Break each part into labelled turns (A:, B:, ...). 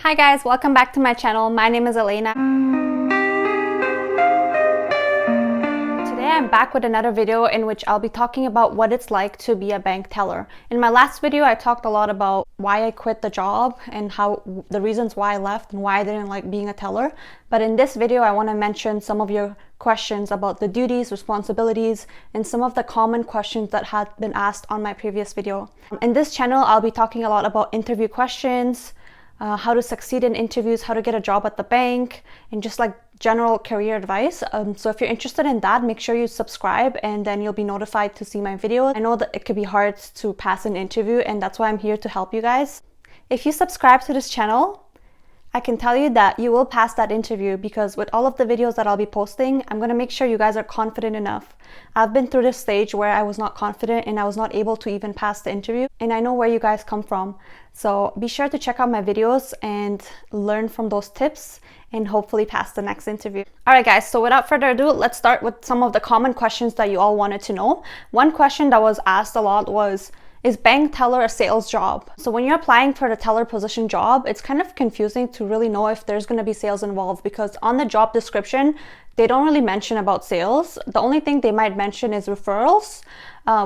A: Hi guys, welcome back to my channel. My name is Elena. Today I'm back with another video in which I'll be talking about what it's like to be a bank teller. In my last video, I talked a lot about why I quit the job and how the reasons why I left and why I didn't like being a teller. But in this video, I want to mention some of your questions about the duties, responsibilities, and some of the common questions that had been asked on my previous video. In this channel, I'll be talking a lot about interview questions, how to succeed in interviews, how to get a job at the bank, and just like general career advice. So if you're interested in that, make sure you subscribe and then you'll be notified to see my videos. I know that it could be hard to pass an interview, and that's why I'm here to help you guys. If you subscribe to this channel, I can tell you that you will pass that interview, because with all of the videos that I'll be posting, I'm going to make sure you guys are confident enough. I've been through this stage where I was not confident and I was not able to even pass the interview, and I know where you guys come from. So be sure to check out my videos and learn from those tips and hopefully pass the next interview. Alright guys, so without further ado, let's start with some of the common questions that you all wanted to know. One question that was asked a lot was, is bank teller a sales job? So when you're applying for the teller position job, it's kind of confusing to really know if there's going to be sales involved, because on the job description, they don't really mention about sales. The only thing they might mention is referrals,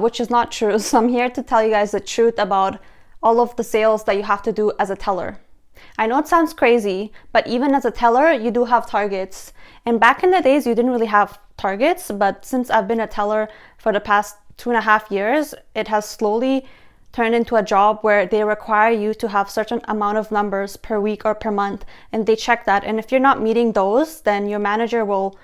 A: which is not true. So I'm here to tell you guys the truth about all of the sales that you have to do as a teller. I know it sounds crazy, but even as a teller, you do have targets. And back in the days, you didn't really have targets, but since I've been a teller for the past 2.5 years, it has slowly turned into a job where they require you to have certain amount of numbers per week or per month, and they check that. And if you're not meeting those, then your manager will,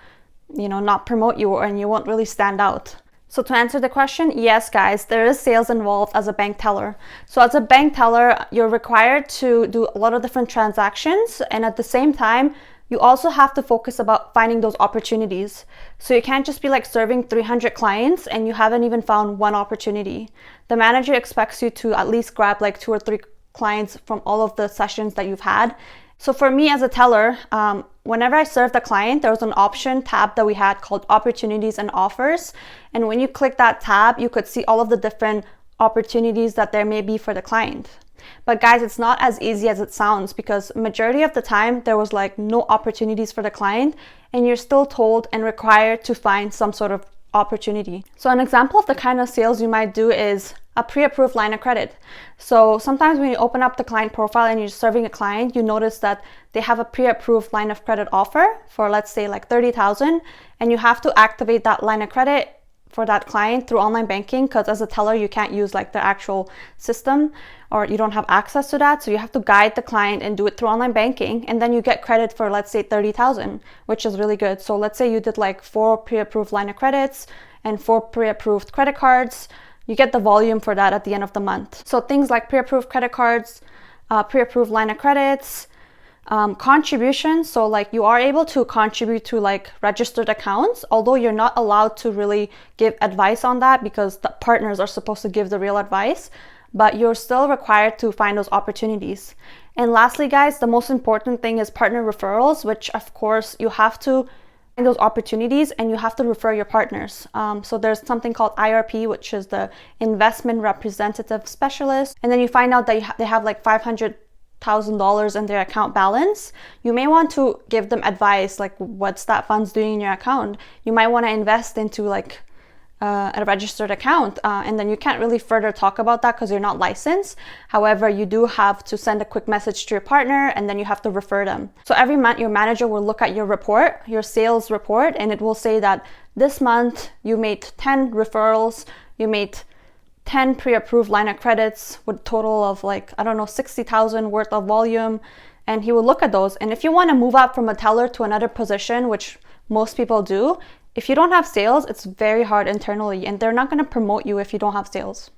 A: not promote you, and you won't really stand out. So to answer the question, yes guys, there is sales involved as a bank teller. So as a bank teller, you're required to do a lot of different transactions, and at the same time, you also have to focus about finding those opportunities. So you can't just be like serving 300 clients and you haven't even found one opportunity. The manager expects you to at least grab like 2 or 3 clients from all of the sessions that you've had. So for me as a teller, whenever I served a client, there was an option tab that we had called opportunities and offers. And when you click that tab, you could see all of the different opportunities that there may be for the client. But guys, it's not as easy as it sounds, because majority of the time there was like no opportunities for the client, and you're still told and required to find some sort of opportunity. So an example of the kind of sales you might do is a pre-approved line of credit. So sometimes when you open up the client profile and you're serving a client, you notice that they have a pre-approved line of credit offer for, let's say, like 30,000, and you have to activate that line of credit for that client through online banking, because as a teller you can't use like the actual system, or you don't have access to that. So you have to guide the client and do it through online banking, and then you get credit for, let's say, 30,000, which is really good. So let's say you did like 4 pre-approved line of credits and 4 pre-approved credit cards. You get the volume for that at the end of the month. So things like pre-approved credit cards, pre-approved line of credits, contributions. So like you are able to contribute to like registered accounts, although you're not allowed to really give advice on that because the partners are supposed to give the real advice, but you're still required to find those opportunities. And lastly guys, the most important thing is partner referrals, which of course you have to find those opportunities and you have to refer your partners. So there's something called IRP, which is the investment representative specialist, and then you find out that they have like $500,000 in their account balance. You may want to give them advice like, what's that funds doing in your account? You might want to invest into like a registered account, and then you can't really further talk about that because you're not licensed. However, you do have to send a quick message to your partner, and then you have to refer them. So every month your manager will look at your report, your sales report, and it will say that this month you made 10 referrals, you made 10 pre-approved line of credits with total of like, I don't know, 60,000 worth of volume. And he will look at those. And if you want to move up from a teller to another position, which most people do, if you don't have sales, it's very hard internally, and they're not going to promote you if you don't have sales.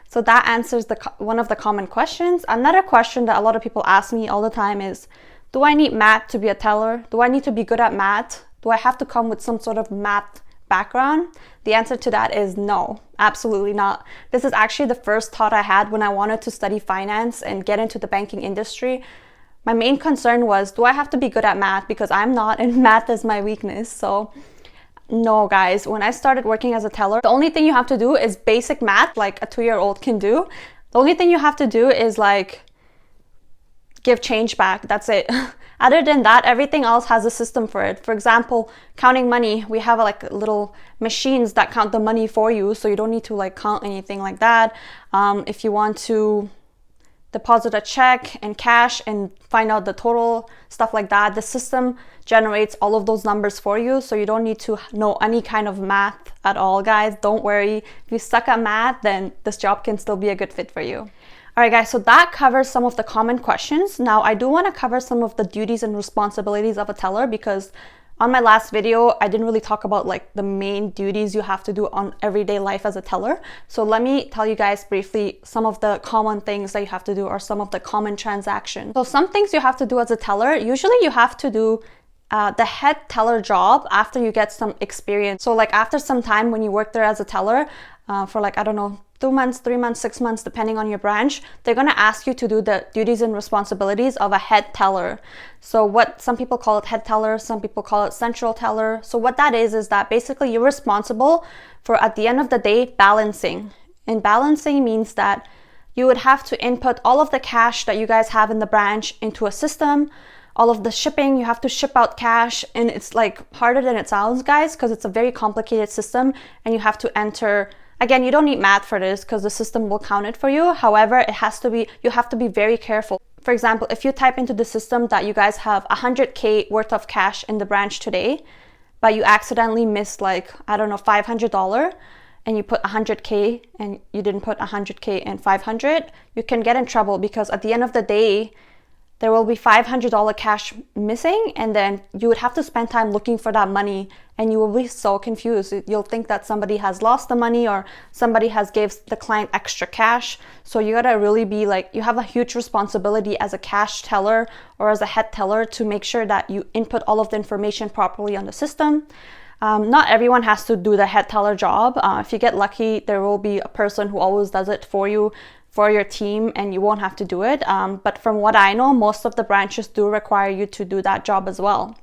A: So that answers one of the common questions. Another question that a lot of people ask me all the time is, do I need math to be a teller? Do I need to be good at math? Do I have to come with some sort of math background? The answer to that is no, absolutely not. This is actually the first thought I had when I wanted to study finance and get into the banking industry. My main concern was, do I have to be good at math? Because I'm not, and math is my weakness. So no guys, when I started working as a teller, the only thing you have to do is basic math, like a 2-year-old can do. The only thing you have to do is like give change back. That's it. Other than that, everything else has a system for it. For example, counting money, we have like little machines that count the money for you, so you don't need to like count anything like that. If you want to deposit a check and cash and find out the total, stuff like that, the system generates all of those numbers for you, so you don't need to know any kind of math at all, guys. Don't worry. If you suck at math, then this job can still be a good fit for you. All right, guys, so that covers some of the common questions. Now, I do want to cover some of the duties and responsibilities of a teller, because on my last video, I didn't really talk about like the main duties you have to do on everyday life as a teller. So let me tell you guys briefly some of the common things that you have to do, or some of the common transactions. So some things you have to do as a teller, usually you have to do the head teller job after you get some experience. So like after some time when you work there as a teller for like, I don't know, 2 months, 3 months, 6 months, depending on your branch, they're going to ask you to do the duties and responsibilities of a head teller. So what some people call it head teller, some people call it central teller. So what that is that basically you're responsible for, at the end of the day, balancing. And balancing means that you would have to input all of the cash that you guys have in the branch into a system. All of the shipping, you have to ship out cash, and it's like harder than it sounds, guys, because it's a very complicated system, and you have to enter. Again, you don't need math for this because the system will count it for you. However, you have to be very careful. For example, if you type into the system that you guys have 100K worth of cash in the branch today, but you accidentally missed like, I don't know, $500, and you put 100K and you didn't put 100K and 500, you can get in trouble, because at the end of the day, there will be $500 cash missing, and then you would have to spend time looking for that money, and you will be so confused. You'll think that somebody has lost the money, or somebody has gave the client extra cash. So you gotta really be like, you have a huge responsibility as a cash teller or as a head teller to make sure that you input all of the information properly on the system. Not everyone has to do the head teller job. If you get lucky, there will be a person who always does it for you, for your team, and you won't have to do it. But from what I know, most of the branches do require you to do that job as well.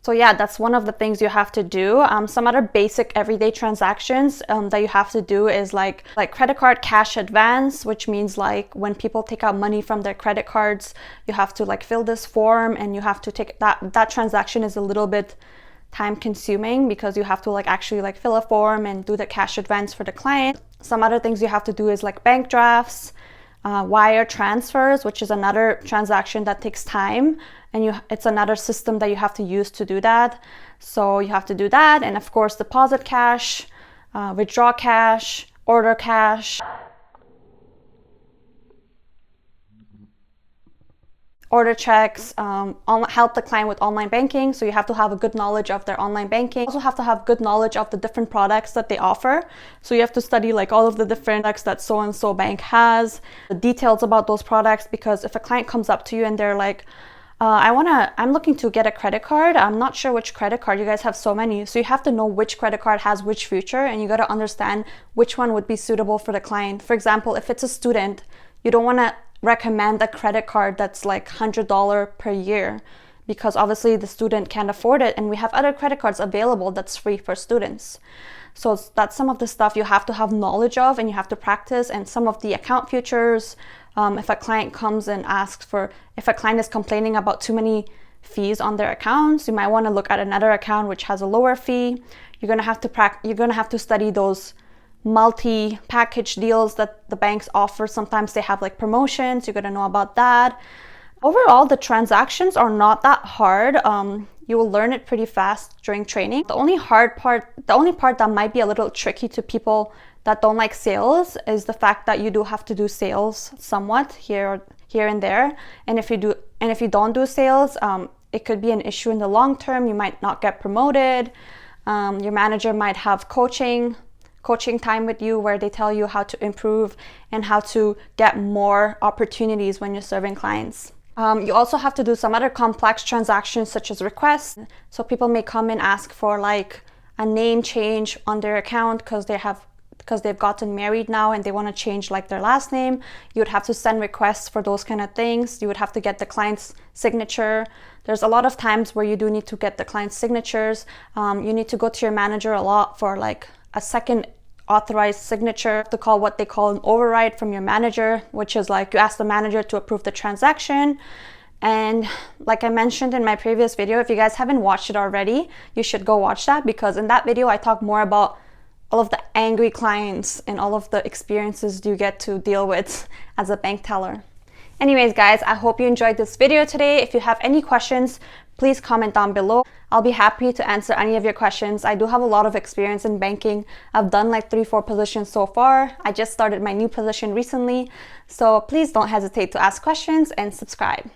A: So yeah, that's one of the things you have to do. Some other basic everyday transactions that you have to do is like credit card cash advance, which means like when people take out money from their credit cards, you have to like fill this form, and you have to take that transaction is a little bit time consuming, because you have to like actually like fill a form and do the cash advance for the client. Some other things you have to do is like bank drafts, wire transfers, which is another transaction that takes time, and it's another system that you have to use to do that. So you have to do that, and of course deposit cash, withdraw cash, order cash, order checks, help the client with online banking. So you have to have a good knowledge of their online banking. You also have to have good knowledge of the different products that they offer. So you have to study like all of the different products that so-and-so bank has, the details about those products, because if a client comes up to you and they're like, I'm looking to get a credit card. I'm not sure which credit card. You guys have so many. So you have to know which credit card has which feature, and you got to understand which one would be suitable for the client. For example, if it's a student, you don't want to recommend a credit card that's like $100 per year, because obviously the student can't afford it, and we have other credit cards available that's free for students. So that's some of the stuff you have to have knowledge of, and you have to practice. And some of the account features, if a client comes and asks for, if a client is complaining about too many fees on their accounts, you might want to look at another account which has a lower fee. You're going to have to study those multi-package deals that the banks offer. Sometimes they have like promotions. You're going to know about that. Overall, the transactions are not that hard. You will learn it pretty fast during training. The only part that might be a little tricky to people that don't like sales is the fact that you do have to do sales somewhat here and there. And if you don't do sales, it could be an issue in the long term. You might not get promoted. Your manager might have coaching time with you where they tell you how to improve and how to get more opportunities when you're serving clients. You also have to do some other complex transactions such as requests. So people may come and ask for like a name change on their account because they've gotten married now and they want to change like their last name. You would have to send requests for those kind of things. You would have to get the client's signature. There's a lot of times where you do need to get the client's signatures. You need to go to your manager a lot for like a second authorized signature, to call what they call an override from your manager, which is like you ask the manager to approve the transaction. And like I mentioned in my previous video, if you guys haven't watched it already, you should go watch that, because in that video I talk more about all of the angry clients and all of the experiences you get to deal with as a bank teller. Anyways guys, I hope you enjoyed this video today. If you have any questions, please comment down below. I'll be happy to answer any of your questions. I do have a lot of experience in banking. I've done like 3-4 positions so far. I just started my new position recently. So please don't hesitate to ask questions and subscribe.